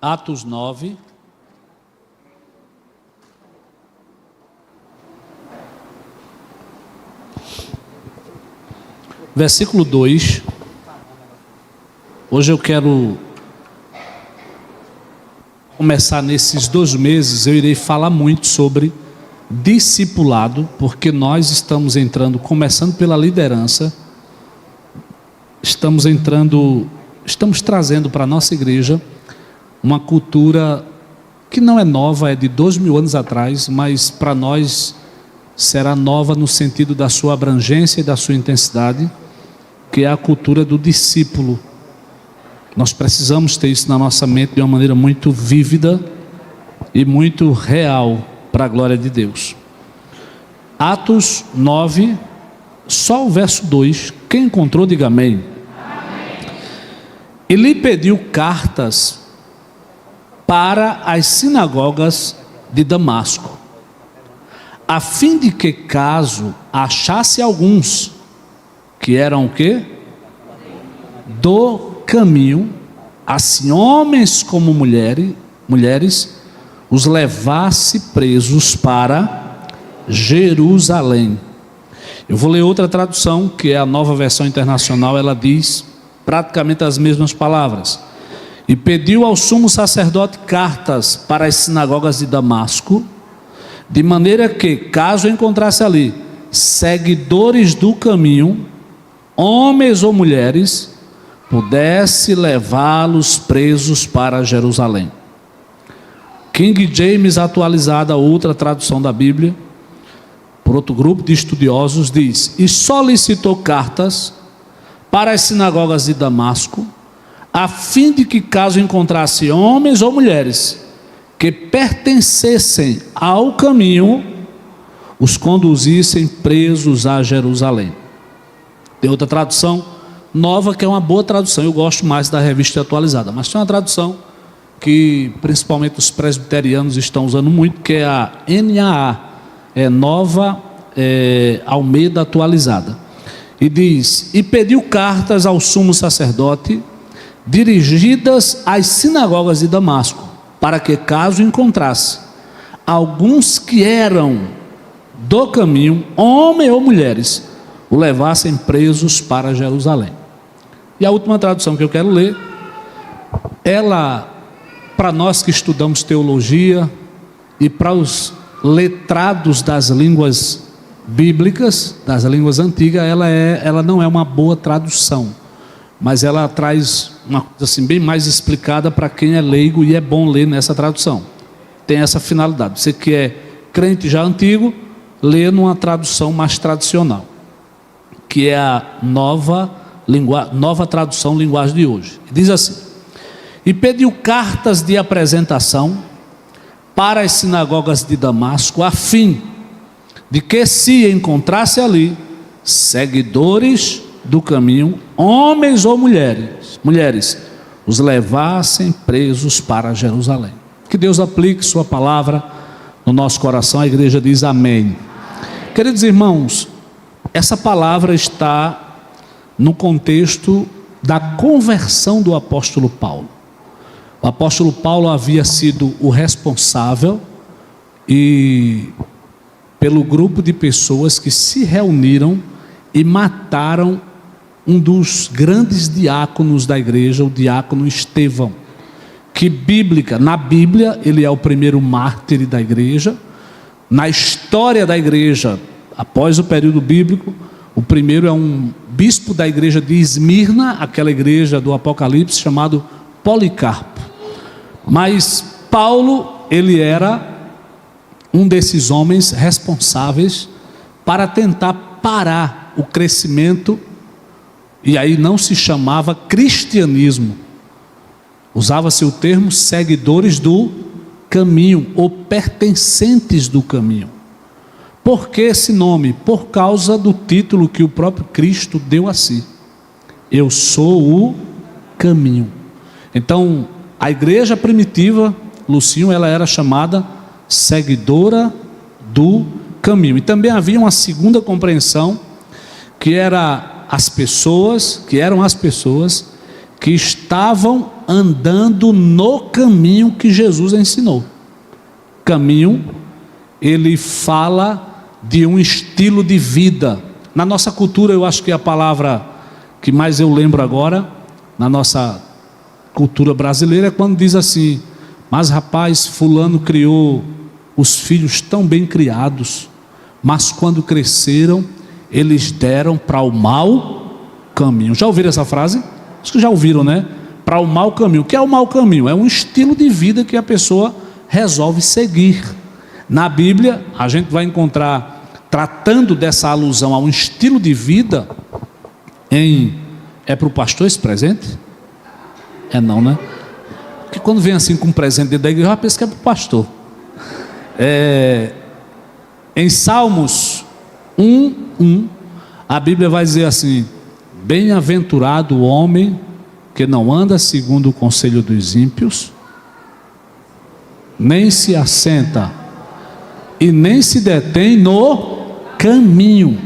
Atos 9. Versículo 2. Hoje eu quero começar nesses 2 meses, eu irei falar muito sobre discipulado, porque nós estamos entrando, começando pela liderança, estamos trazendo para a nossa igreja uma cultura que não é nova, é de 2000 anos atrás, mas para nós será nova no sentido da sua abrangência e da sua intensidade, que é a cultura do discípulo. Nós precisamos ter isso na nossa mente de uma maneira muito vívida e muito real para a glória de Deus. Atos 9, só o verso 2, quem encontrou diga amém. E lhe pediu cartas para as sinagogas de Damasco, a fim de que, caso achasse alguns que eram o quê? Do caminho, assim homens como mulheres, os levasse presos para Jerusalém. Eu vou ler outra tradução, que é a Nova Versão Internacional. Ela diz praticamente as mesmas palavras. E pediu ao sumo sacerdote cartas para as sinagogas de Damasco, de maneira que, caso encontrasse ali seguidores do caminho, homens ou mulheres, pudesse levá-los presos para Jerusalém. King James atualizada, outra tradução da Bíblia, por outro grupo de estudiosos, diz: e solicitou cartas para as sinagogas de Damasco, a fim de que, caso encontrasse homens ou mulheres que pertencessem ao caminho, os conduzissem presos a Jerusalém. Tem outra tradução nova, que é uma boa tradução, eu gosto mais da Revista Atualizada, mas tem uma tradução que principalmente os presbiterianos estão usando muito, que é a NAA, Nova Almeida Atualizada, e diz: e pediu cartas ao sumo sacerdote, dirigidas às sinagogas de Damasco, para que, caso encontrasse alguns que eram do caminho, homens ou mulheres, o levassem presos para Jerusalém. E a última tradução que eu quero ler, ela, para nós que estudamos teologia e para os letrados das línguas bíblicas, das línguas antigas, ela não é uma boa tradução, mas ela traz uma coisa assim bem mais explicada para quem é leigo, e é bom ler nessa tradução. Tem essa finalidade. Você que é crente já antigo, lê numa tradução mais tradicional, que é a nova tradução linguagem de hoje. Diz assim: e pediu cartas de apresentação para as sinagogas de Damasco, a fim de que, se encontrasse ali seguidores do caminho, homens ou mulheres, os levassem presos para Jerusalém. Que Deus aplique sua palavra no nosso coração. A igreja diz amém. Queridos irmãos, essa palavra está no contexto da conversão do apóstolo Paulo. O apóstolo Paulo havia sido o responsável pelo grupo de pessoas que se reuniram e mataram um dos grandes diáconos da igreja, o diácono Estevão, que na Bíblia ele é o primeiro mártir da igreja. Na história da igreja, após o período bíblico, o primeiro é um bispo da igreja de Esmirna, aquela igreja do Apocalipse, chamado Policarpo. Mas Paulo, ele era um desses homens responsáveis para tentar parar o crescimento, e aí não se chamava cristianismo, usava-se o termo seguidores do caminho, ou pertencentes do caminho. Por que esse nome? Por causa do título que o próprio Cristo deu a si: eu sou o caminho. Então, a igreja primitiva, Lucinho, ela era chamada seguidora do caminho. E também havia uma segunda compreensão, que eram as pessoas que estavam andando no caminho que Jesus ensinou. Caminho, ele fala de um estilo de vida. Na nossa cultura, eu acho que a palavra que mais eu lembro agora, na nossa cultura brasileira, é quando diz assim: mas rapaz, fulano criou os filhos tão bem criados, mas quando cresceram, eles deram para o mau caminho. Já ouviram essa frase? Acho que já ouviram, né? Para o mau caminho. O que é o mau caminho? É um estilo de vida que a pessoa resolve seguir. Na Bíblia, a gente vai encontrar, tratando dessa alusão a um estilo de vida, é para o pastor esse presente? É não, né? Porque quando vem assim com um presente dentro da igreja, eu penso que é para o pastor. Em Salmos 1:1, a Bíblia vai dizer assim: bem-aventurado o homem que não anda segundo o conselho dos ímpios, nem se assenta e nem se detém no caminho.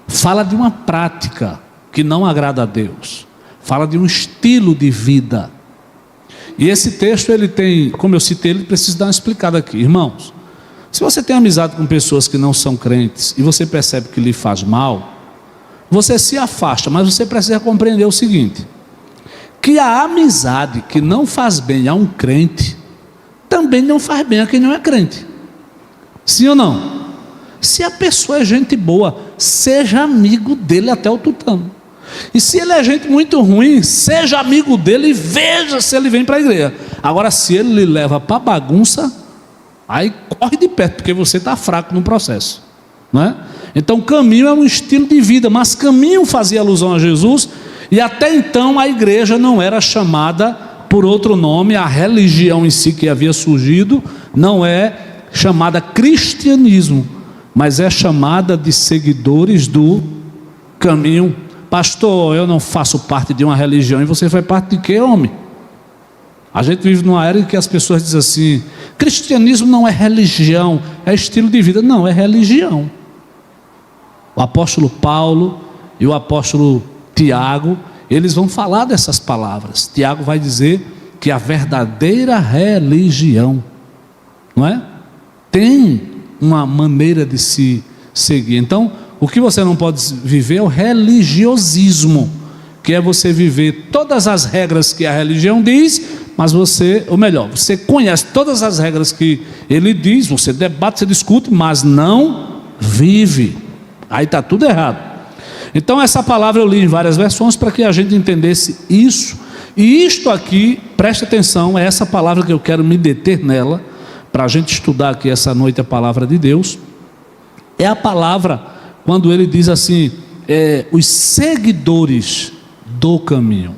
Fala de uma prática que não agrada a Deus, fala de um estilo de vida. E esse texto, ele tem, como eu citei, ele precisa dar uma explicada aqui. Irmãos, se você tem amizade com pessoas que não são crentes e você percebe que lhe faz mal, você se afasta, mas você precisa compreender o seguinte: que a amizade que não faz bem a um crente também não faz bem a quem não é crente. Sim ou não? Se a pessoa é gente boa, seja amigo dele até o tutano. E se ele é gente muito ruim, seja amigo dele e veja se ele vem para a igreja. Agora, se ele lhe leva para bagunça, aí corre de perto, porque você está fraco no processo, não é? Então, caminho é um estilo de vida, mas caminho fazia alusão a Jesus, e até então a igreja não era chamada por outro nome. A religião em si que havia surgido não é chamada cristianismo, mas é chamada de seguidores do caminho. Pastor, eu não faço parte de uma religião. E você faz parte de quê, homem? A gente vive numa era em que as pessoas dizem assim: cristianismo não é religião, é estilo de vida. Não, é religião. O apóstolo Paulo e o apóstolo Tiago, eles vão falar dessas palavras. Tiago vai dizer que a verdadeira religião, não é? Tem uma maneira de se seguir. Então, o que você não pode viver é o religiosismo, que é você viver todas as regras que a religião diz, mas você, ou melhor, você conhece todas as regras que ele diz, você debate, você discute, mas não vive. Aí está tudo errado. Então essa palavra eu li em várias versões para que a gente entendesse isso. E isto aqui, preste atenção, é essa palavra que eu quero me deter nela, para a gente estudar aqui essa noite a palavra de Deus. É a palavra quando ele diz assim, os seguidores do caminho,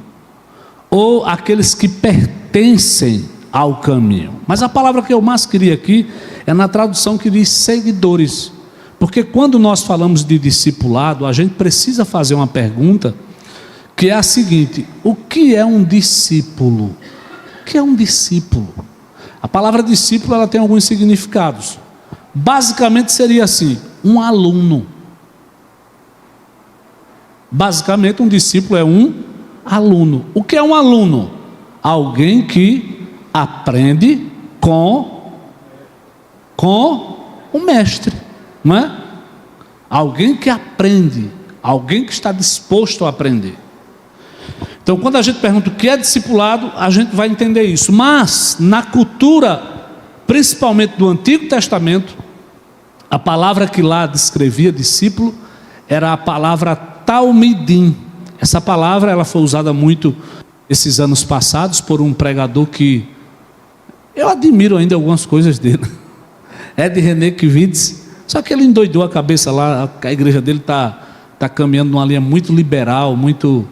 ou aqueles que pertencem ao caminho. Mas a palavra que eu mais queria aqui é na tradução que diz seguidores, porque quando nós falamos de discipulado, a gente precisa fazer uma pergunta, que é a seguinte: o que é um discípulo? O que é um discípulo? A palavra discípulo, ela tem alguns significados. Basicamente seria assim: um aluno. Basicamente um discípulo é um aluno. O que é um aluno? Alguém que aprende com o mestre, não é? Alguém que aprende, alguém que está disposto a aprender. Então, quando a gente pergunta o que é discipulado, a gente vai entender isso. Mas na cultura, principalmente do Antigo Testamento, a palavra que lá descrevia discípulo era a palavra talmidim. Essa palavra, ela foi usada muito esses anos passados por um pregador que eu admiro ainda algumas coisas dele, Ed René Kivitz. Só que ele endoidou a cabeça lá. A igreja dele está caminhando numa linha muito liberal, muito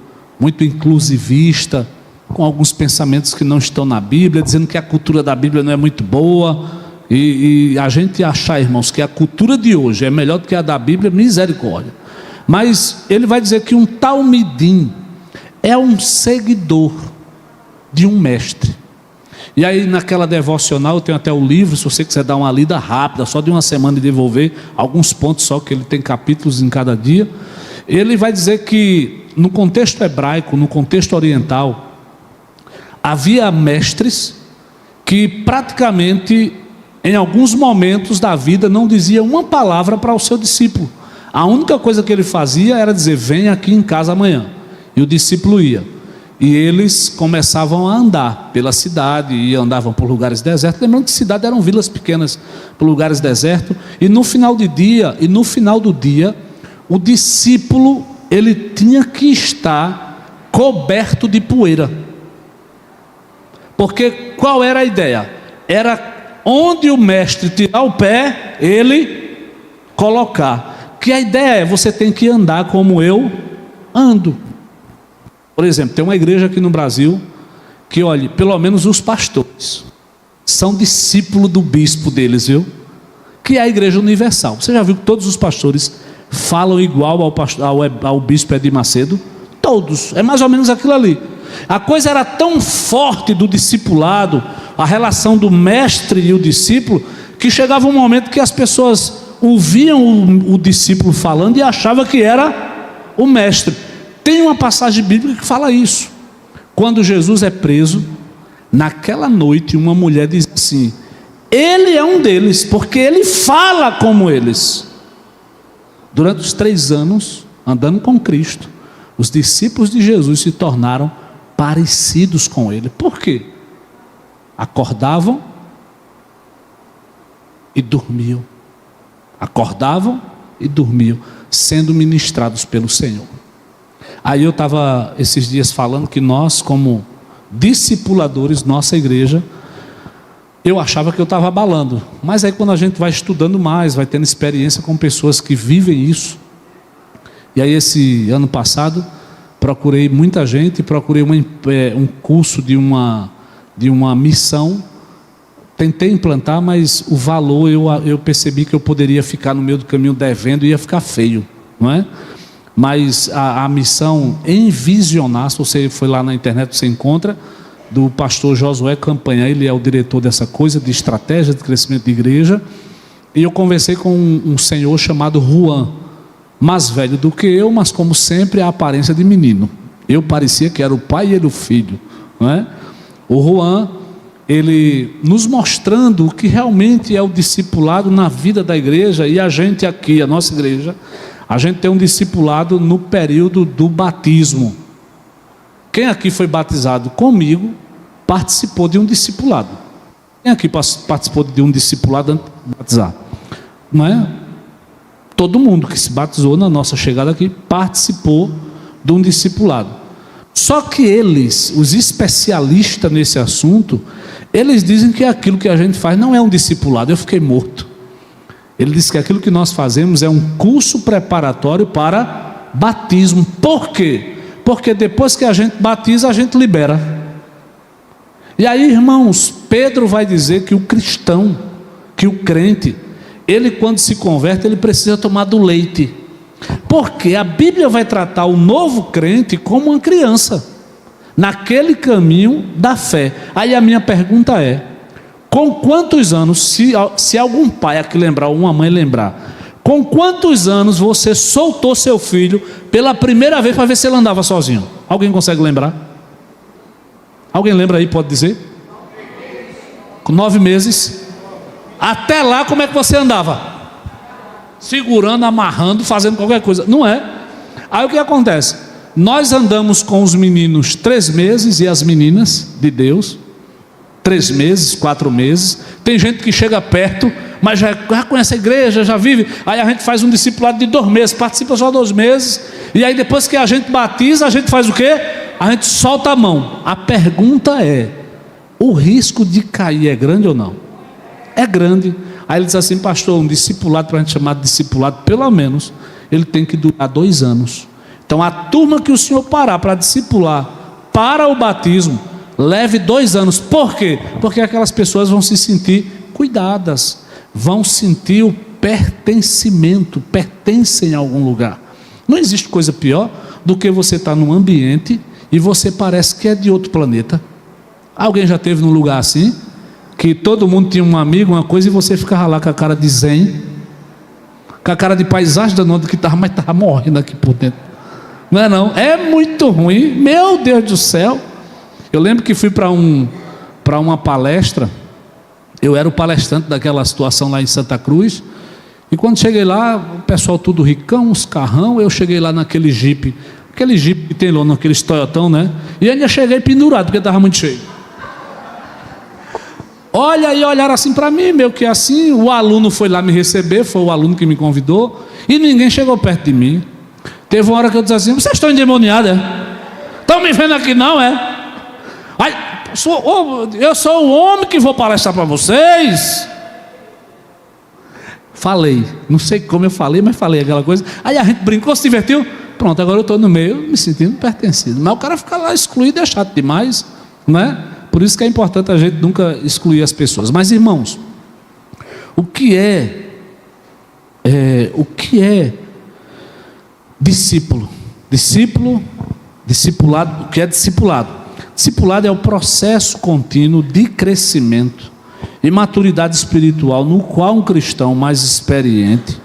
inclusivista, com alguns pensamentos que não estão na Bíblia, dizendo que a cultura da Bíblia não é muito boa. E a gente achar, irmãos, que a cultura de hoje é melhor do que a da Bíblia, misericórdia. Mas ele vai dizer que um talmidim é um seguidor de um mestre. E aí naquela devocional, eu tenho até o livro, se você quiser dar uma lida rápida, só de uma semana, e devolver alguns pontos só, que ele tem capítulos em cada dia. Ele vai dizer que no contexto hebraico, no contexto oriental, Havia mestres que praticamente, em alguns momentos da vida, não dizia uma palavra para o seu discípulo. A única coisa que ele fazia era dizer: venha aqui em casa amanhã. E o discípulo ia. E eles começavam a andar pela cidade, e andavam por lugares desertos. Lembrando que cidades eram vilas pequenas, por lugares desertos. E no final do dia, o discípulo, ele tinha que estar coberto de poeira. Porque qual era a ideia? Era onde o mestre tirar o pé, ele colocar. Que a ideia é: você tem que andar como eu ando. Por exemplo, tem uma igreja aqui no Brasil que, olhe, pelo menos os pastores são discípulos do bispo deles, viu? Que é a Igreja Universal. Você já viu que todos os pastores falam igual ao bispo Edir Macedo? Todos, é mais ou menos aquilo ali. A coisa era tão forte do discipulado, a relação do mestre e o discípulo, que chegava um momento que as pessoas ouviam o discípulo falando e achavam que era o mestre. Tem uma passagem bíblica que fala isso. Quando Jesus é preso, naquela noite uma mulher diz assim: ele é um deles, porque ele fala como eles. Durante os 3 anos, andando com Cristo, os discípulos de Jesus se tornaram parecidos com ele. Por quê? Acordavam e dormiam. Acordavam e dormiam, sendo ministrados pelo Senhor. Aí eu estava esses dias falando que nós, como discipuladores, nossa igreja, eu achava que eu estava abalando. Mas aí quando a gente vai estudando mais, vai tendo experiência com pessoas que vivem isso. E aí esse ano passado, procurei muita gente, procurei um curso de uma missão. Tentei implantar, mas o valor eu percebi que eu poderia ficar no meio do caminho devendo e ia ficar feio, não é? Mas a missão Envisionar, se você foi lá na internet, você encontra, do pastor Josué Campanha. Ele é o diretor dessa coisa, de estratégia de crescimento de igreja. E eu conversei com um senhor chamado Juan, mais velho do que eu, mas como sempre a aparência de menino. Eu parecia que era o pai e ele o filho, não é? O Juan, ele nos mostrando o que realmente é o discipulado na vida da igreja. E a gente aqui, a nossa igreja, a gente tem um discipulado no período do batismo. Quem aqui foi batizado comigo participou de um discipulado. Quem aqui participou de um discipulado antes de batizar? Não é? Todo mundo que se batizou na nossa chegada aqui participou de um discipulado. Só que eles, os especialistas nesse assunto, eles dizem que aquilo que a gente faz não é um discipulado. Eu fiquei morto. Ele diz que aquilo que nós fazemos é um curso preparatório para batismo. Por quê? Porque depois que a gente batiza, a gente libera. E aí, irmãos, Pedro vai dizer que o cristão, que o crente, ele quando se converte, ele precisa tomar do leite. Porque a Bíblia vai tratar o novo crente como uma criança, naquele caminho da fé. Aí a minha pergunta é: com quantos anos, se algum pai aqui lembrar, ou uma mãe lembrar, com quantos anos você soltou seu filho pela primeira vez para ver se ele andava sozinho? Alguém consegue lembrar? Alguém lembra aí, pode dizer? Com 9 meses. Até lá, como é que você andava? Segurando, amarrando, fazendo qualquer coisa. Não é? Aí o que acontece? Nós andamos com os meninos 3 meses e as meninas de Deus 3 meses, 4 meses. Tem gente que chega perto, mas já conhece a igreja, já vive. Aí a gente faz um discipulado de 2 meses, participa só 2 meses. E aí depois que a gente batiza, a gente faz o quê? A gente solta a mão. A pergunta é: o risco de cair é grande ou não? É grande. Aí ele diz assim: pastor, um discipulado, para a gente chamar de discipulado, pelo menos, ele tem que durar 2 anos. Então a turma que o senhor parar para discipular para o batismo, leve 2 anos. Por quê? Porque aquelas pessoas vão se sentir cuidadas, vão sentir o pertencimento, pertencem a algum lugar. Não existe coisa pior do que você estar num ambiente e você parece que é de outro planeta. Alguém já esteve num lugar assim, que todo mundo tinha um amigo, uma coisa, e você ficava lá com a cara de zen, com a cara de paisagem da noite que estava, mas estava morrendo aqui por dentro. Não é não? É muito ruim, meu Deus do céu. Eu lembro que fui para uma palestra, eu era o palestrante daquela situação lá em Santa Cruz, e quando cheguei lá, o pessoal tudo ricão, uns carrão, eu cheguei lá naquele Jeep, aquele Jeep que tem lá, naqueles Toyotão, né? E ainda cheguei pendurado, porque estava muito cheio. Olha, e olharam assim para mim, meio que assim, o aluno foi lá me receber, foi o aluno que me convidou, e ninguém chegou perto de mim. Teve uma hora que eu disse assim: vocês estão endemoniados, é? Estão me vendo aqui não, é? Ai, eu sou o homem que vou palestrar para vocês. Falei, não sei como eu falei, mas falei aquela coisa. Aí a gente brincou, se divertiu. Pronto, agora eu estou no meio, me sentindo pertencido. Mas o cara ficar lá excluído é chato demais, não é? Por isso que é importante a gente nunca excluir as pessoas. Mas irmãos, o que é discípulo? Discipulado, o que é discipulado? Discipulado é o processo contínuo de crescimento e maturidade espiritual no qual um cristão mais experiente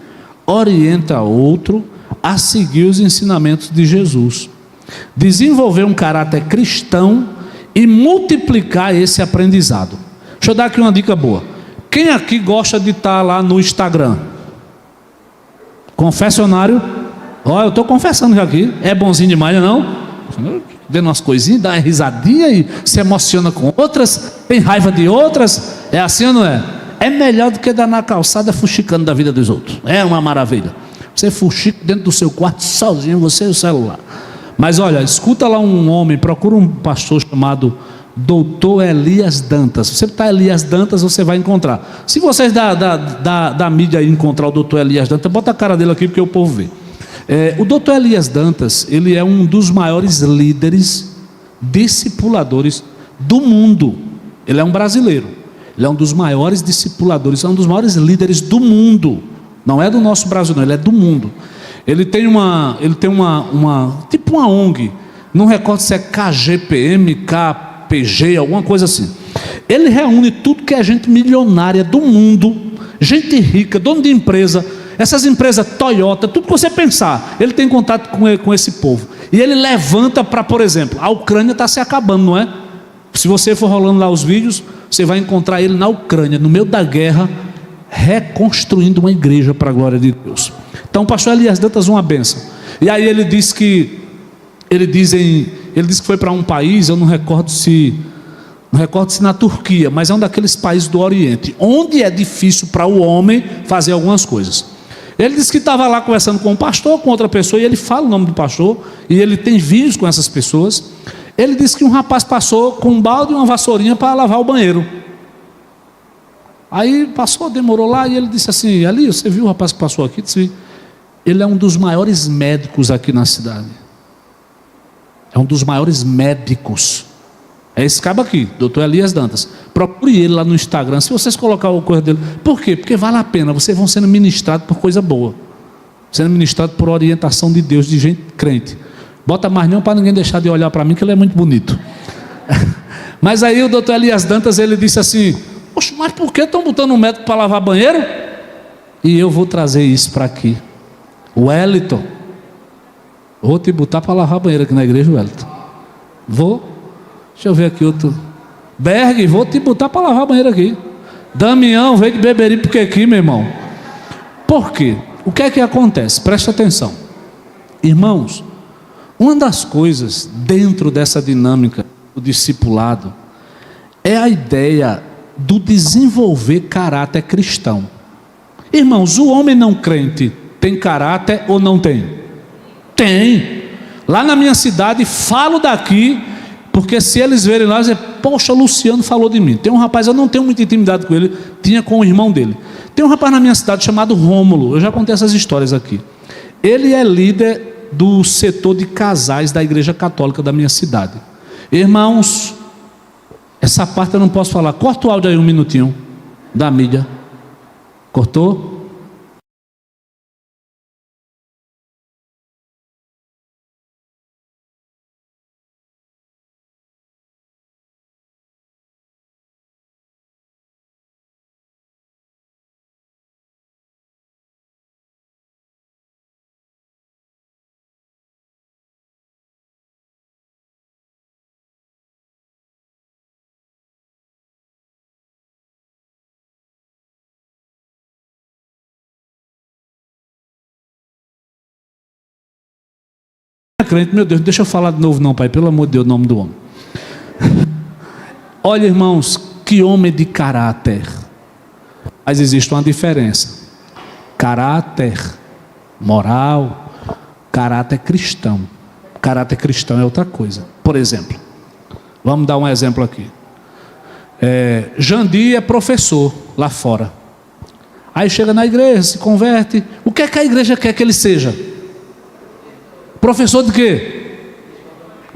orienta outro a seguir os ensinamentos de Jesus, desenvolver um caráter cristão e multiplicar esse aprendizado. Deixa eu dar aqui uma dica boa. Quem aqui gosta de estar lá no Instagram? Confessionário? Ó, eu estou confessando já aqui. É bonzinho demais, não? Vendo umas coisinhas, dá uma risadinha e se emociona com outras, tem raiva de outras. É assim ou não é? É melhor do que dar na calçada fuxicando da vida dos outros. É uma maravilha. Você fuxica dentro do seu quarto sozinho, você e o celular. Mas olha, escuta lá um homem, procura um pastor chamado Dr. Elias Dantas. Se você botar Elias Dantas, você vai encontrar. Se vocês da mídia aí encontrar o Dr. Elias Dantas, bota a cara dele aqui porque o povo vê. O Dr. Elias Dantas, ele é um dos maiores líderes discipuladores do mundo. Ele é um brasileiro. Ele é um dos maiores discipuladores, é um dos maiores líderes do mundo. Não é do nosso Brasil, não, ele é do mundo. Ele tem uma tipo uma ONG, não recordo se é KGPM, KPG, alguma coisa assim. Ele reúne tudo que é gente milionária do mundo, gente rica, dono de empresa, essas empresas Toyota, tudo que você pensar, ele tem contato com esse povo. E ele levanta para, por exemplo, a Ucrânia está se acabando, não é? Se você for rolando lá os vídeos, você vai encontrar ele na Ucrânia, no meio da guerra, reconstruindo uma igreja para a glória de Deus. Então o pastor Elias Dantas, uma bênção. E aí ele diz que foi para um país, eu não recordo se na Turquia, mas é um daqueles países do Oriente, onde é difícil para o homem fazer algumas coisas. Ele disse que estava lá conversando com um pastor, com outra pessoa, e ele fala o nome do pastor, e ele tem vídeos com essas pessoas. Ele disse que um rapaz passou com um balde e uma vassourinha para lavar o banheiro. Aí passou, demorou lá, e ele disse assim: ali, você viu o rapaz que passou aqui? Disse: ele é um dos maiores médicos aqui na cidade. É um dos maiores médicos. É esse cabo aqui, Dr. Elias Dantas. Procure ele lá no Instagram, se vocês colocarem o coisa dele. Por quê? Porque vale a pena, vocês vão sendo ministrados por coisa boa, sendo ministrados por orientação de Deus, de gente crente. Bota mais não para ninguém deixar de olhar para mim, que ele é muito bonito. Mas aí o Dr. Elias Dantas, ele disse assim: poxa, mas por que estão botando um médico para lavar banheiro? E eu vou trazer isso para aqui. Wellington, vou te botar para lavar banheiro aqui na igreja, Wellington. Vou. Deixa eu ver aqui outro. Berg, vou te botar para lavar banheiro aqui. Damião, veio de Beberibe porque aqui, meu irmão. Por quê? O que é que acontece? Presta atenção. Irmãos, uma das coisas dentro dessa dinâmica do discipulado é a ideia do desenvolver caráter cristão. Irmãos, o homem não crente tem caráter ou não tem? Tem. Lá na minha cidade, falo daqui, porque se eles verem lá, dizem: poxa, Luciano falou de mim. Tem um rapaz, eu não tenho muita intimidade com ele, tinha com o irmão dele. Tem um rapaz na minha cidade chamado Rômulo, eu já contei essas histórias aqui. Ele é líder do setor de casais da igreja católica da minha cidade. Irmãos, essa parte eu não posso falar. Corta o áudio aí um minutinho da mídia. Cortou? crente, meu Deus, deixa eu falar de novo não, pai, pelo amor de Deus, o nome do homem. Olha, irmãos, que homem de caráter. Mas existe uma diferença: caráter moral, caráter cristão. Caráter cristão é outra coisa. Por exemplo, vamos dar um exemplo aqui. Jandir é professor lá fora. Aí chega na igreja, se converte. O que é que a igreja quer que ele seja? Professor de quê?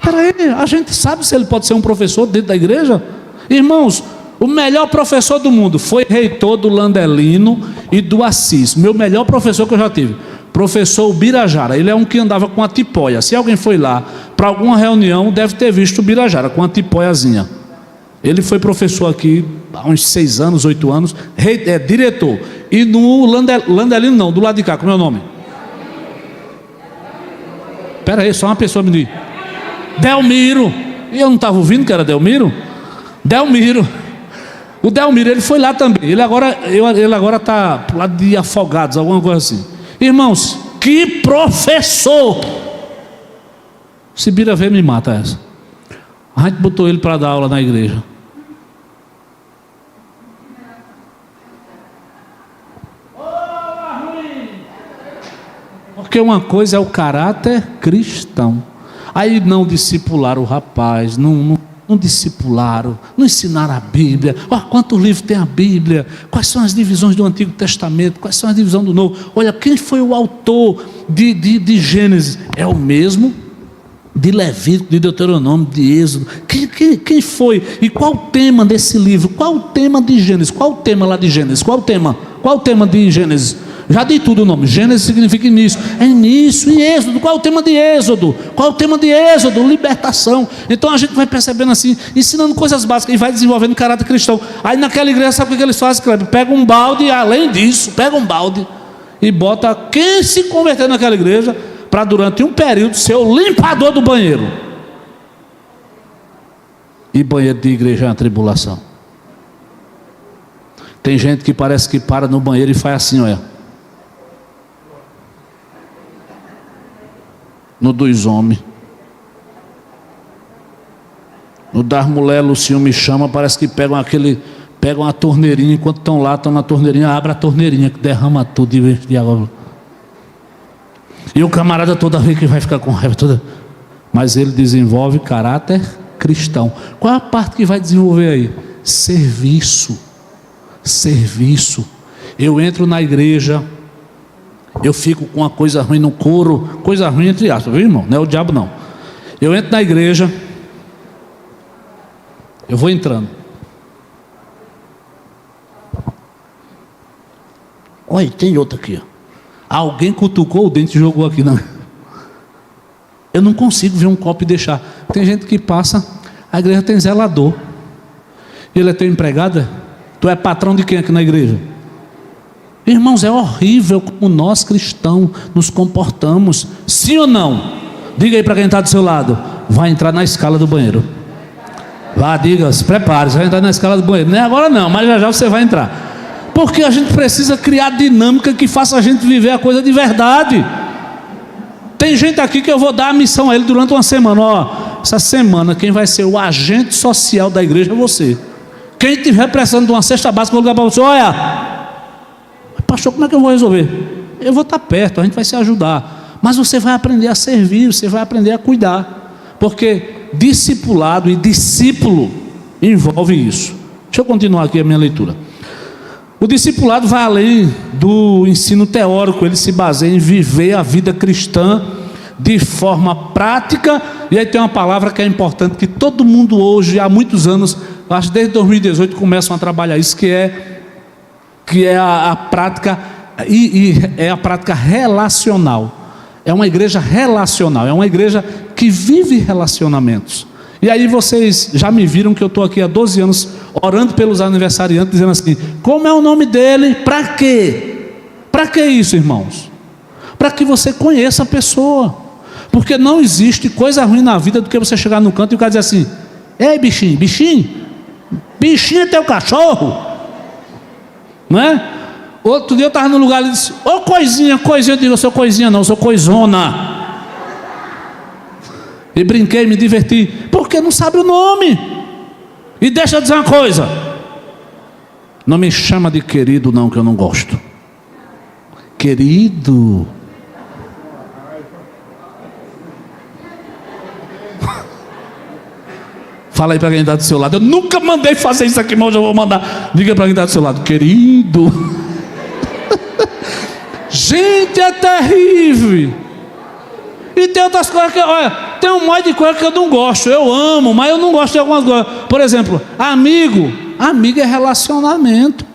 Peraí, a gente sabe se ele pode ser um professor dentro da igreja? Irmãos, o melhor professor do mundo foi reitor do Landelino e do Assis. Meu melhor professor que eu já tive, professor Birajara. Ele é um que andava com a tipóia. Se alguém foi lá para alguma reunião, deve ter visto o Birajara com a tipóiazinha. Ele foi professor aqui há uns 6 anos, 8 anos, diretor. E no Landelino não, do lado de cá, como é o nome? Espera aí, só uma pessoa me diz. Delmiro. E eu não estava ouvindo que era Delmiro? Delmiro. O Delmiro, ele foi lá também. Ele agora está pro lado de Afogados, alguma coisa assim. Irmãos, que professor! Se Bira ver, me mata essa. A gente botou ele para dar aula na igreja. Porque uma coisa é o caráter cristão. Aí não discipularam o rapaz, não discipularam, não ensinaram a Bíblia. Quantos livros tem a Bíblia? Quais são as divisões do Antigo Testamento? Quais são as divisões do Novo? Olha, quem foi o autor de Gênesis? É o mesmo de Levítico, de Deuteronômio, de Êxodo. Quem foi? E qual o tema desse livro? Qual o tema de Gênesis? Qual o tema lá de Gênesis? Qual o tema? Qual o tema de Gênesis? Já di tudo o nome. Gênesis significa início. É início. E Êxodo? Qual é o tema de Êxodo? Qual é o tema de Êxodo? Libertação. Então a gente vai percebendo assim, ensinando coisas básicas e vai desenvolvendo caráter cristão. Aí naquela igreja, sabe o que eles fazem? Pega um balde, além disso, pega um balde e bota quem se converter naquela igreja para durante um período ser o limpador do banheiro. E banheiro de igreja é uma tribulação. Tem gente que parece que para no banheiro e faz assim, olha. No dos homens. No das mulheres, Lucinho me chama, parece que pegam uma torneirinha, enquanto estão lá, estão na torneirinha, abre a torneirinha que derrama tudo de água. E o camarada toda vez que vai ficar com raiva toda, mas ele desenvolve caráter cristão. Qual é a parte que vai desenvolver aí? Serviço. Eu entro na igreja, eu fico com uma coisa ruim no couro, coisa ruim entre aspas, viu, irmão? Não é o diabo não. Eu entro na igreja, eu vou entrando. Olha, tem outra aqui, ó. Alguém cutucou o dente e jogou aqui, não. Eu não consigo ver um copo e deixar. Tem gente que passa, a igreja tem zelador. Ele é teu empregado? Tu é patrão de quem aqui na igreja? Irmãos, é horrível como nós cristãos nos comportamos. Sim ou não? Diga aí para quem está do seu lado. Vai entrar na escala do banheiro. Vá, diga, se prepare, você vai entrar na escala do banheiro. Não é agora não, mas já você vai entrar. Porque a gente precisa criar dinâmica que faça a gente viver a coisa de verdade. Tem gente aqui que eu vou dar a missão a ele durante uma semana. Ó, essa semana quem vai ser o agente social da igreja é você. Quem estiver precisando de uma cesta básica, eu vou ligar para você. Olha, pastor, como é que eu vou resolver? Eu vou estar perto, a gente vai se ajudar. Mas você vai aprender a servir, você vai aprender a cuidar. Porque discipulado e discípulo envolve isso. Deixa eu continuar aqui a minha leitura. O discipulado vai além do ensino teórico, ele se baseia em viver a vida cristã de forma prática. E aí tem uma palavra que é importante, que todo mundo hoje, há muitos anos, acho que desde 2018 começam a trabalhar isso, que é a prática, e é a prática relacional. É uma igreja relacional, é uma igreja que vive relacionamentos. E aí vocês já me viram que eu estou aqui há 12 anos orando pelos aniversariantes, dizendo assim, como é o nome dele, para quê? Para que isso, irmãos? Para que você conheça a pessoa. Porque não existe coisa ruim na vida do que você chegar no canto e o cara dizer assim, ei bichinho é teu cachorro? Não é? Outro dia eu estava no lugar e disse, ô coisinha, eu digo, eu sou coisinha não, eu sou coisona. e brinquei, me diverti, porque não sabe o nome. E deixa eu dizer uma coisa: não me chama de querido não, que eu não gosto. Querido, fala aí para quem está do seu lado. Eu nunca mandei fazer isso aqui, mas hoje eu vou mandar. Diga para quem está do seu lado: querido. Gente, é terrível. E tem outras coisas que, olha, tem um monte de coisa que eu não gosto. Eu amo, mas eu não gosto de algumas coisas. Por exemplo, amigo é relacionamento.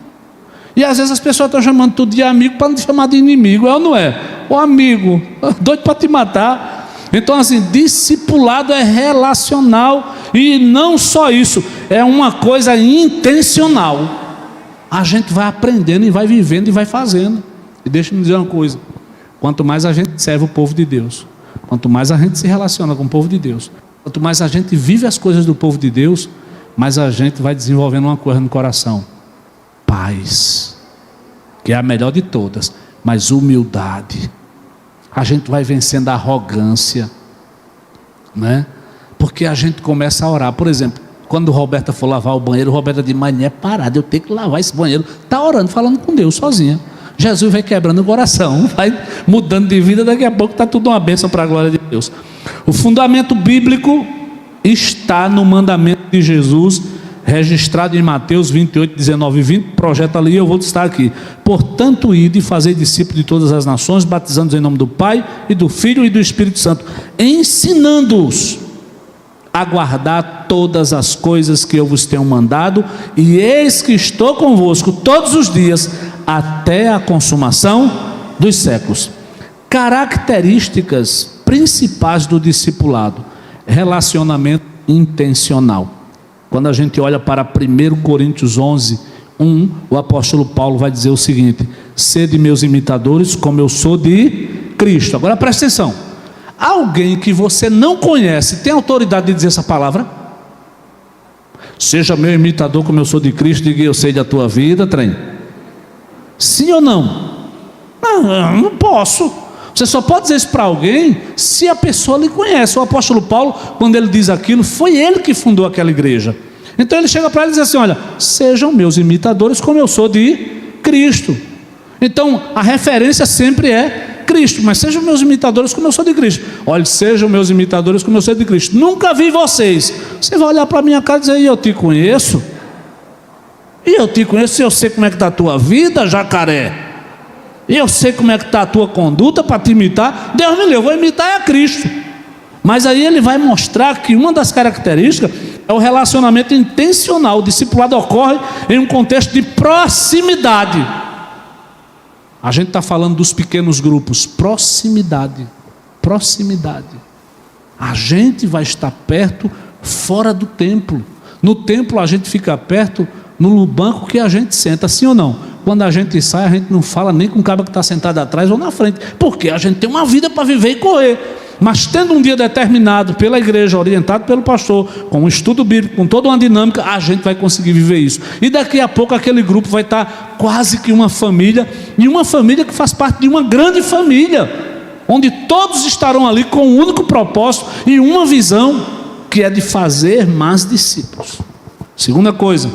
E às vezes as pessoas estão chamando tudo de amigo para não te chamar de inimigo, é ou não é? O amigo, doido para te matar. Então assim, discipulado é relacional. E não só isso, é uma coisa intencional. A gente vai aprendendo e vai vivendo e vai fazendo. E deixa eu me dizer uma coisa: quanto mais a gente serve o povo de Deus, quanto mais a gente se relaciona com o povo de Deus, quanto mais a gente vive as coisas do povo de Deus, mais a gente vai desenvolvendo uma coisa no coração: paz, que é a melhor de todas, mas humildade. A gente vai vencendo a arrogância, né? Porque a gente começa a orar. Por exemplo, quando Roberta for lavar o banheiro, Roberta diz: mas não é parada, eu tenho que lavar esse banheiro. Está orando, falando com Deus sozinha. Jesus vai quebrando o coração, vai mudando de vida, daqui a pouco está tudo uma bênção para a glória de Deus. O fundamento bíblico está no mandamento de Jesus, registrado em Mateus 28, 19 e 20, projeta ali, eu vou estar aqui. Portanto, ide e fazei discípulos de todas as nações, batizando-os em nome do Pai, e do Filho e do Espírito Santo, ensinando-os a guardar todas as coisas que eu vos tenho mandado, e eis que estou convosco todos os dias, até a consumação dos séculos. Características principais do discipulado: relacionamento intencional. Quando a gente olha para 1 Coríntios 11, 1, o apóstolo Paulo vai dizer o seguinte: sede meus imitadores, como eu sou de Cristo. Agora presta atenção: alguém que você não conhece tem autoridade de dizer essa palavra? Seja meu imitador, como eu sou de Cristo. Diga: eu sei da tua vida, trem. Sim ou não? Não posso. Você só pode dizer isso para alguém se a pessoa lhe conhece. O apóstolo Paulo, quando ele diz aquilo, foi ele que fundou aquela igreja. Então ele chega para ele e diz assim: olha, sejam meus imitadores, como eu sou de Cristo. Então a referência sempre é Cristo, mas sejam meus imitadores, como eu sou de Cristo. Olha, sejam meus imitadores, como eu sou de Cristo. Nunca vi vocês. Você vai olhar para a minha cara e dizer: eu te conheço. E eu te conheço, eu sei como é que está a tua vida, jacaré. E eu sei como é que está a tua conduta para te imitar. Deus me livre, eu vou imitar a Cristo. Mas aí ele vai mostrar que uma das características é o relacionamento intencional. O discipulado ocorre em um contexto de proximidade. A gente está falando dos pequenos grupos. Proximidade. Proximidade. A gente vai estar perto fora do templo. No templo a gente fica perto no banco que a gente senta, sim ou não? Quando a gente sai, a gente não fala nem com o cara que está sentado atrás ou na frente, porque a gente tem uma vida para viver e correr. Mas tendo um dia determinado pela igreja, orientado pelo pastor, com um estudo bíblico, com toda uma dinâmica, a gente vai conseguir viver isso. E daqui a pouco aquele grupo vai estar quase que uma família, e uma família que faz parte de uma grande família, onde todos estarão ali com um único propósito e uma visão, que é de fazer mais discípulos. Segunda coisa: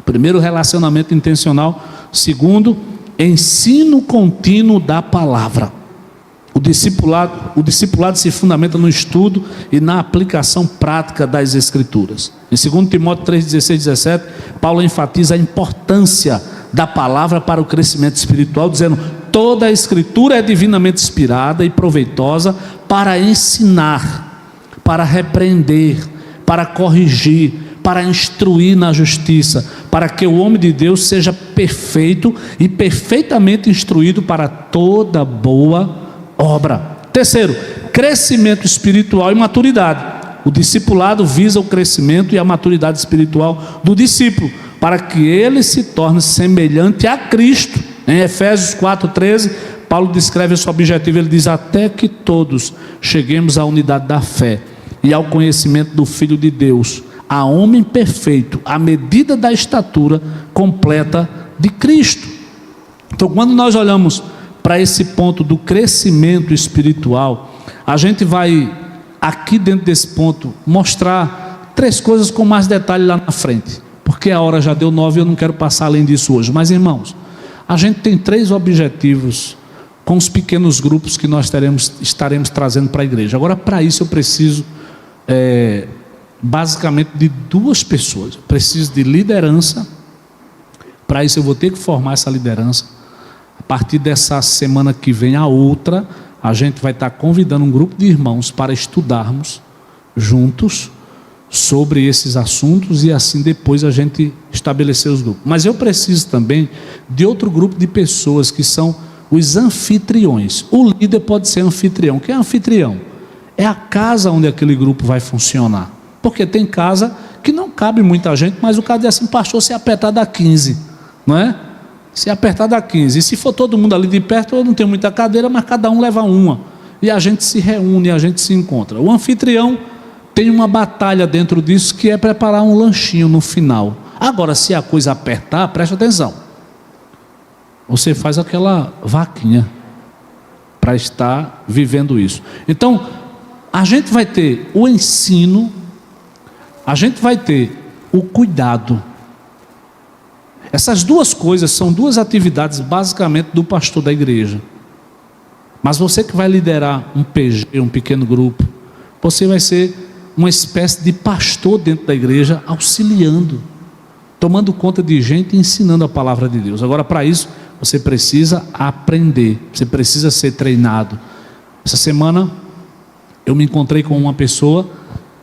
primeiro, relacionamento intencional. Segundo, ensino contínuo da palavra. O discipulado se fundamenta no estudo e na aplicação prática das Escrituras. Em 2 Timóteo 3, 16 e 17, Paulo enfatiza a importância da palavra para o crescimento espiritual, dizendo: toda a Escritura é divinamente inspirada e proveitosa para ensinar, para repreender, para corrigir, para instruir na justiça, para que o homem de Deus seja perfeito e perfeitamente instruído para toda boa obra. Terceiro, crescimento espiritual e maturidade. O discipulado visa o crescimento e a maturidade espiritual do discípulo, para que ele se torne semelhante a Cristo. Em Efésios 4,13, Paulo descreve esse objetivo, ele diz: até que todos cheguemos à unidade da fé e ao conhecimento do Filho de Deus, a homem perfeito, à medida da estatura completa de Cristo. Então, quando nós olhamos para esse ponto do crescimento espiritual, a gente vai aqui dentro desse ponto, mostrar 3 coisas com mais detalhe lá na frente, porque a hora já deu 9 e eu não quero passar além disso hoje. Mas, irmãos, a gente tem 3 objetivos com os pequenos grupos que nós estaremos trazendo para a igreja. Agora, para isso eu preciso basicamente de 2 pessoas. Eu preciso de liderança. Para isso eu vou ter que formar essa liderança. A partir dessa semana que vem, a outra, a gente vai estar convidando um grupo de irmãos para estudarmos juntos sobre esses assuntos e assim depois a gente estabelecer os grupos. Mas eu preciso também de outro grupo de pessoas que são os anfitriões. O líder pode ser anfitrião. Quem é anfitrião? É a casa onde aquele grupo vai funcionar. Porque tem casa que não cabe muita gente, mas o cara diz assim: pastor, se apertar dá 15, não é? Se apertar dá 15, e se for todo mundo ali de perto, eu não tenho muita cadeira, mas cada um leva uma, e a gente se reúne, a gente se encontra. O anfitrião tem uma batalha dentro disso, que é preparar um lanchinho no final. Agora, se a coisa apertar, preste atenção, você faz aquela vaquinha para estar vivendo isso. Então, a gente vai ter o ensino, a gente vai ter o cuidado. Essas 2 coisas são 2 atividades basicamente do pastor da igreja. Mas você que vai liderar um PG, um pequeno grupo, você vai ser uma espécie de pastor dentro da igreja, auxiliando, tomando conta de gente e ensinando a palavra de Deus. Agora, para isso, você precisa aprender, você precisa ser treinado. Essa semana eu me encontrei com uma pessoa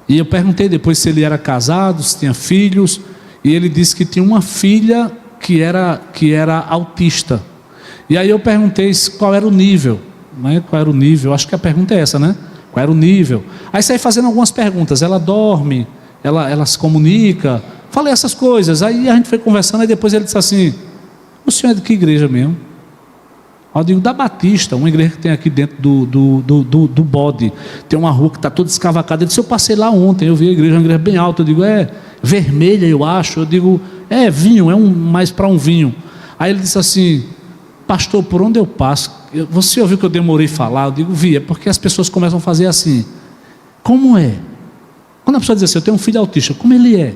e eu perguntei depois se ele era casado, se tinha filhos, e ele disse que tinha uma filha que era autista. E aí eu perguntei qual era o nível, né? Qual era o nível? Acho que a pergunta é essa, né? Qual era o nível? Aí saí fazendo algumas perguntas. Ela dorme, ela se comunica. Falei essas coisas. Aí a gente foi conversando, e depois ele disse assim: o senhor é de que igreja mesmo? Eu digo: da Batista, uma igreja que tem aqui dentro do Bode. Tem uma rua que está toda escavacada. Ele disse: eu passei lá ontem, eu vi a igreja, uma igreja bem alta. Eu digo: é vermelha, eu acho. Eu digo: é vinho, mais para um vinho. Aí ele disse assim: pastor, por onde eu passo? Você ouviu que eu demorei a falar? Eu digo: vi, é porque as pessoas começam a fazer assim. Como é? Quando a pessoa diz assim: eu tenho um filho autista, como ele é?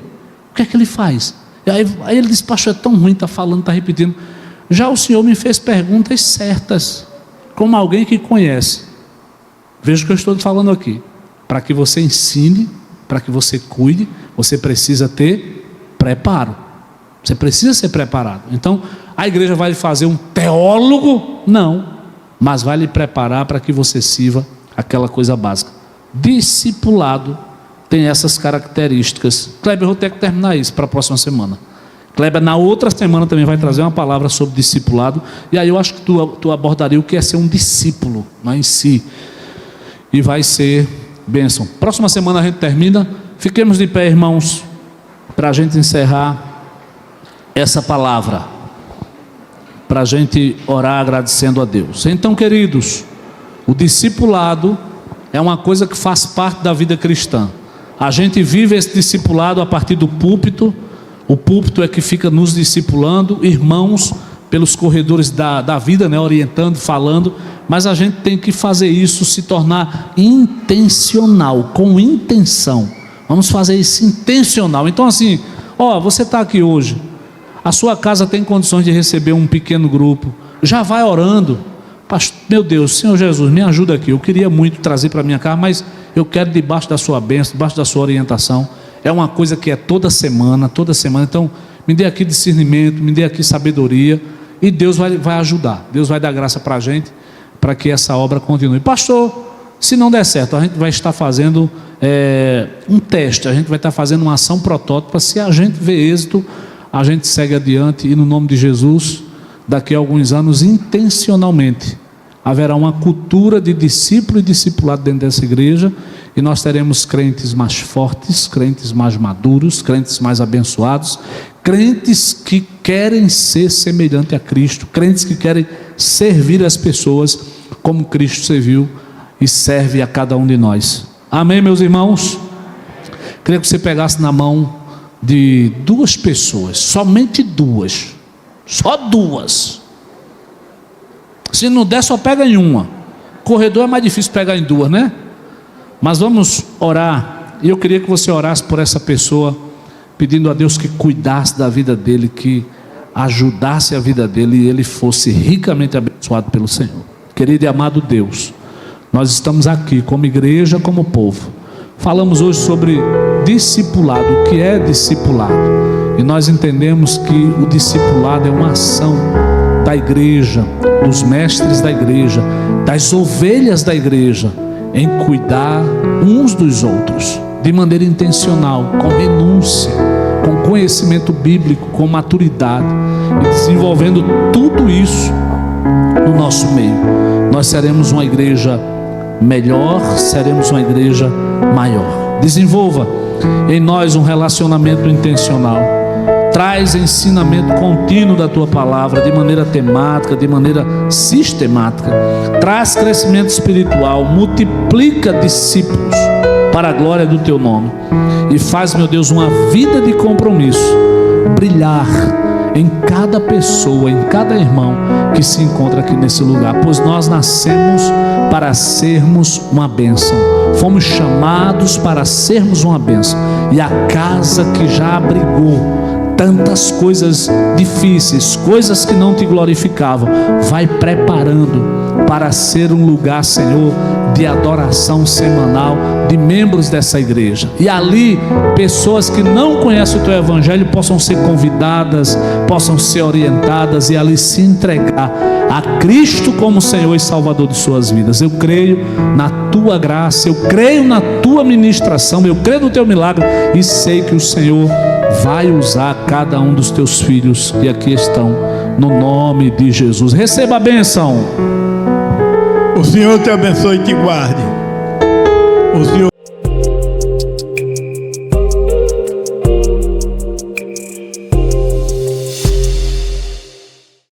O que é que ele faz? Aí ele disse: pastor, é tão ruim, está falando, está repetindo. Já o senhor me fez perguntas certas, como alguém que conhece. Veja o que eu estou falando aqui. Para que você ensine, para que você cuide, você precisa ter preparo. Você precisa ser preparado. Então, a igreja vai lhe fazer um teólogo? Não. Mas vai lhe preparar para que você sirva aquela coisa básica. Discipulado tem essas características. Kleber, eu vou ter que terminar isso para a próxima semana. Kleber, na outra semana também vai trazer uma palavra sobre discipulado. E aí eu acho que tu abordaria o que é ser um discípulo, né, em si. E vai ser bênção. Próxima semana a gente termina. Fiquemos de pé, irmãos, para a gente encerrar essa palavra, para a gente orar agradecendo a Deus. Então, queridos, o discipulado é uma coisa que faz parte da vida cristã. A gente vive esse discipulado a partir do púlpito. O púlpito é que fica nos discipulando, irmãos pelos corredores da vida, né, orientando, falando. Mas a gente tem que fazer isso se tornar intencional, com intenção. Vamos fazer isso intencional. Então, assim, você está aqui hoje, a sua casa tem condições de receber um pequeno grupo, já vai orando. Pastor, meu Deus, Senhor Jesus, me ajuda aqui, eu queria muito trazer para minha casa, mas eu quero debaixo da sua bênção, debaixo da sua orientação. É uma coisa que é toda semana, então me dê aqui discernimento, me dê aqui sabedoria, e Deus vai ajudar, Deus vai dar graça para a gente, para que essa obra continue. Pastor, se não der certo, a gente vai estar fazendo um teste, a gente vai estar fazendo uma ação protótipa. Se a gente vê êxito, a gente segue adiante, e no nome de Jesus, daqui a alguns anos, intencionalmente, haverá uma cultura de discípulo e discipulado dentro dessa igreja, e nós teremos crentes mais fortes, crentes mais maduros, crentes mais abençoados, crentes que querem ser semelhante a Cristo, crentes que querem servir as pessoas como Cristo serviu e serve a cada um de nós. Amém, meus irmãos? Queria que você pegasse na mão de 2 pessoas, somente 2, só 2. Se não der, só pega em uma. Corredor é mais difícil pegar em 2, né? Mas vamos orar, e eu queria que você orasse por essa pessoa, pedindo a Deus que cuidasse da vida dele, que ajudasse a vida dele e ele fosse ricamente abençoado pelo Senhor. Querido e amado Deus, nós estamos aqui como igreja, como povo. Falamos hoje sobre discipulado, o que é discipulado, e nós entendemos que o discipulado é uma ação da igreja, dos mestres da igreja, das ovelhas da igreja, em cuidar uns dos outros, de maneira intencional, com renúncia, com conhecimento bíblico, com maturidade, e desenvolvendo tudo isso no nosso meio. Nós seremos uma igreja melhor, seremos uma igreja maior. Desenvolva em nós um relacionamento intencional. Traz ensinamento contínuo da tua palavra, de maneira temática, de maneira sistemática. Traz crescimento espiritual, multiplica discípulos para a glória do teu nome. E faz, meu Deus, uma vida de compromisso brilhar em cada pessoa, em cada irmão que se encontra aqui nesse lugar, pois nós nascemos para sermos uma bênção, fomos chamados para sermos uma bênção, e a casa que já abrigou tantas coisas difíceis, coisas que não te glorificavam, vai preparando para ser um lugar, Senhor, de adoração semanal de membros dessa igreja, e ali pessoas que não conhecem o teu evangelho possam ser convidadas, possam ser orientadas e ali se entregar a Cristo como Senhor e Salvador de suas vidas. Eu creio na tua graça, eu creio na tua ministração, eu creio no teu milagre, e sei que o Senhor vai usar cada um dos teus filhos que aqui estão, no nome de Jesus. Receba a bênção. O Senhor te abençoe e te guarde. O Senhor